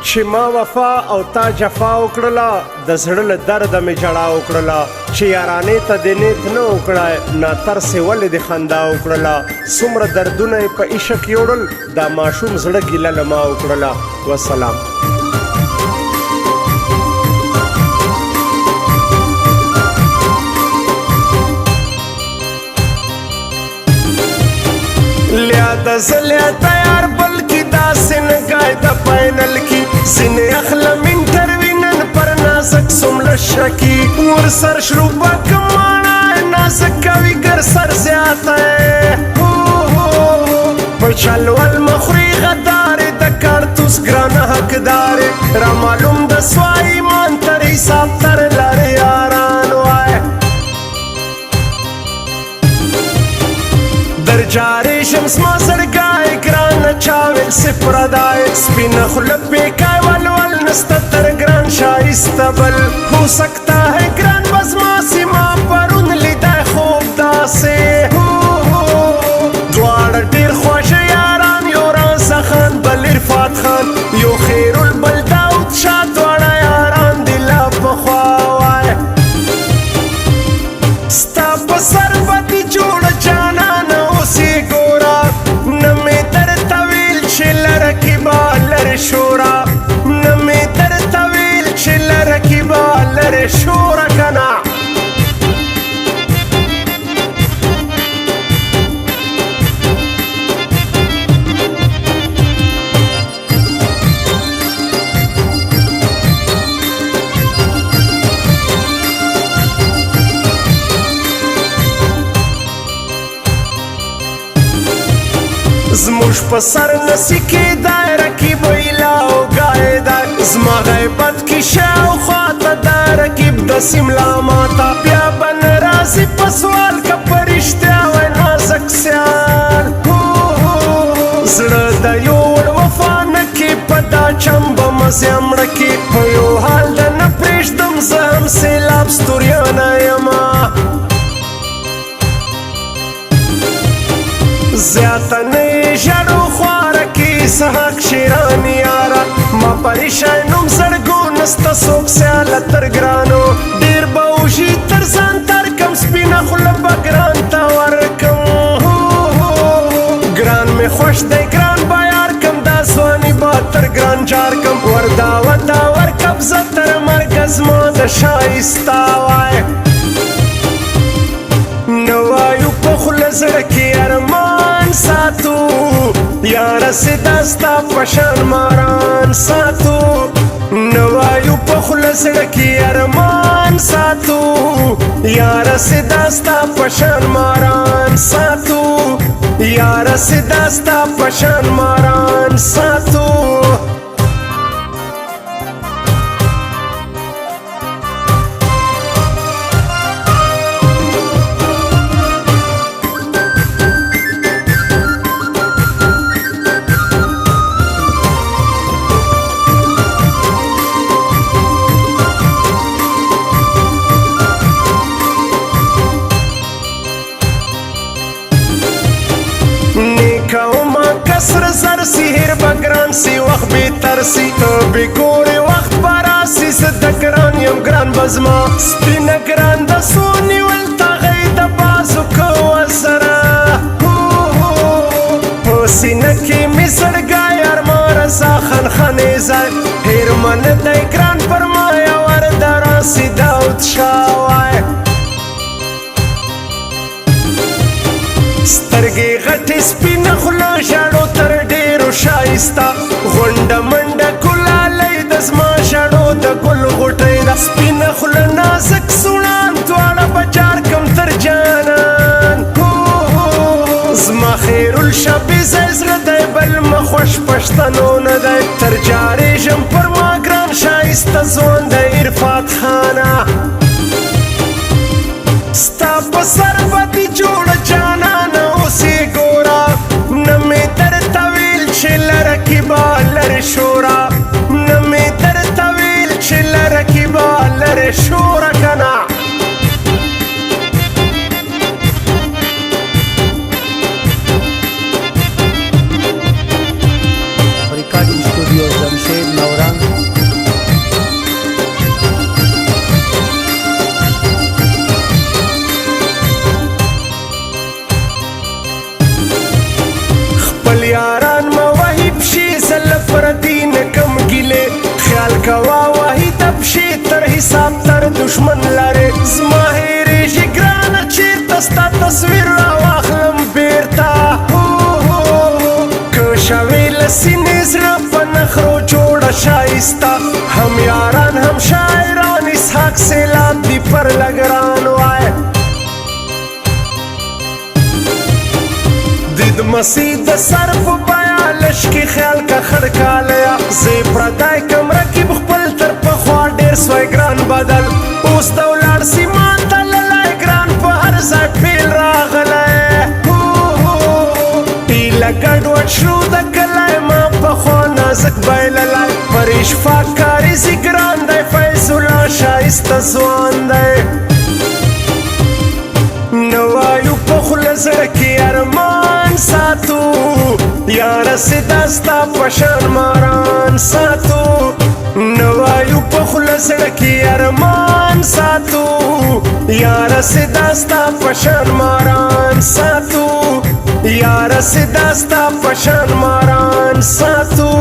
چې ما وفا او تا جفا وکړله د زړه له درده مې ژړا وکړله چې یارانې ته دې نیت نه وکړی ناترسې ولې دې خندا وکړله څومره دردونه یې په عشق یوړل دا ماشوم زړه ګیله له ما وکړله وسلام لیا د زلیا تیار بلکی دا سنگای د پاینل کی سینه اخلم انټروینن پر نازک سمل شکی ور سر شروع کمانا نازک کوي ګر سر زیاته پچل ول مخری غدار د کارتوس ګران حقدار را معلوم د سوای مان تر حساب تر لاره یاران وای در جاری شمس ما سرگای گران چاول سپردای سپین خلق بیکای ولول نستا تر گران شایستا بل ہو سکتا ہے گران بزما سیما پرون لیدای خوب داسے دوار دیر خوش یاران یو رازا خان بل عرفات خان یو خیر البل داود شاہ دوار یاران دلا بخواوائے ستا بسر بدی جوڑ جانا شورا نمی در طویل چل رکیبا لر شورا کنا زموش پسر نسی کی دائره کی بیلاو گایده زما غیبت کی شاو خواتا دائره کی بدسیم لاماتا بیا بن رازی پسوال که پرشتیا و نازک سیال زړه د یوړ وفا نکی پدا چمبه مزیم رکی یو حال د نه پرېږدم زه هم سیلاب ستوریانه یما زیاته نه ژړو خواره کی سحق شیران یاره ما پریشان نوم زړګو نسته څوک سیاله تر ګرانو ډېر به وشي تر ځان ترکم سپینه خوله به ګران ته ورکم ګران مې خوښ دی ګران به یار کم دا ځواني به تر ګران جار کم ور دعوته ورکم زه تر مرګه زما د شایسته وای نه وایو په خوله زړه کې ارمان ساتو یاره سیدا ستا پشان ماران ساتو نوایو په خوله زړه کې ارمان ساتو یاره سیدا ستا پشان ماران ساتو یاره سیدا ستا پشان ماران ساتو سر زر سحر بگران سی وقت بی ترسی بی کوری وقت براسی زد گران یم گران بزما سپین گران دا سونی ولتا غید بازو کو سرا سینکی می زرگای ارمان رزا خان خانی زر هیر من دی گران پرمایا ورد راسی داود شاوای سترګې غټې سپینه خوله ژړو تر ډېرو شایسته غونډه منډه کلالی د زما ژړو د ګل غوټۍ ده سپینه خوله نازک سوڼان دواړه به جار کم تر جانان زما خیرالشبې ځای زړه دی بل مه خوښ پښتنو نه دی تر جارېږم پر ما ګران ښایسته ځوان دی عرفات خانه ستا په سر بدي جوړه جانانه اوسې ګوره نه مې درته ویل چې لره کې به لرې شوره نه مې درته ویل چې لره کې به لرې شوره که نه Recording Studio Jamshed Naurang مکوا وحی تبشی تر حساب تر دشمن لره زما هیریږي ګرانه چېرته ستا تصویر راواخلم بیرته که شوې له سینې زړه په نخرو جوړه شایسته هم یاران هم شاعران اسحاق سیلاب دی پر لګران وای دید مسیح د سر په بیا لشکې خیال کا خړکالیا زه پردی کم رقیب خپل تر پخوا ډېر سوی ګران بدل اوس ته ولاړ سي ما ته للی ګران په هر ځای فیل راغلی ټیله ګډوډ شو د کلی ما پخوا نازک بایللی پر اشفاق کاریزي ګران دی فیض الله ښایسته ځوان دی نوایو په خوله زړه کې ارمان ساتو یاره ستا ستا په شان ماران ساتو نوایو په خوله زړه کې ارمان ساتو یاره ستا ستا په شان ماران ساتو یاره ستا ستا په شان ماران ساتو